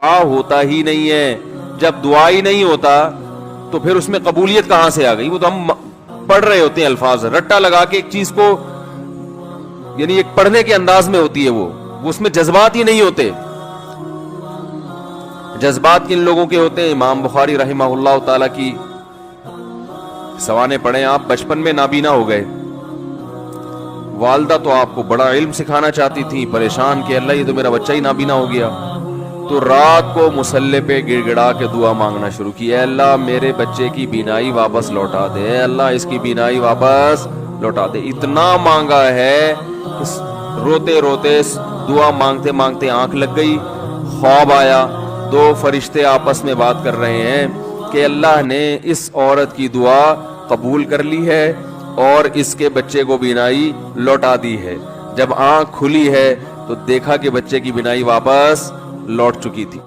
دعا ہوتا ہی نہیں ہے. جب دعا ہی نہیں ہوتا تو پھر اس میں قبولیت کہاں سے آ گئی؟ وہ تو ہم پڑھ رہے ہوتے ہیں الفاظ رٹا لگا کے ایک چیز کو، یعنی ایک پڑھنے کے انداز میں ہوتی ہے وہ اس میں جذبات ہی نہیں ہوتے. جذبات کن لوگوں کے ہوتے ہیں؟ امام بخاری رحمہ اللہ تعالی کی سوانے پڑھیں آپ. بچپن میں نابینا ہو گئے، والدہ تو آپ کو بڑا علم سکھانا چاہتی تھی، پریشان کہ اللہ یہ تو میرا بچہ ہی نابینا ہو گیا. تو رات کو مصلے پہ گڑ گڑا کے دعا مانگنا شروع کی، اے اللہ میرے بچے کی بینائی واپس لوٹا دے، اے اللہ اس کی بینائی واپس لوٹا دے. اتنا مانگا ہے، روتے روتے دعا مانگتے مانگتے آنکھ لگ گئی. خواب آیا، دو فرشتے آپس میں بات کر رہے ہیں کہ اللہ نے اس عورت کی دعا قبول کر لی ہے اور اس کے بچے کو بینائی لوٹا دی ہے. جب آنکھ کھلی ہے تو دیکھا کہ بچے کی بینائی واپس لوٹ چکی تھی.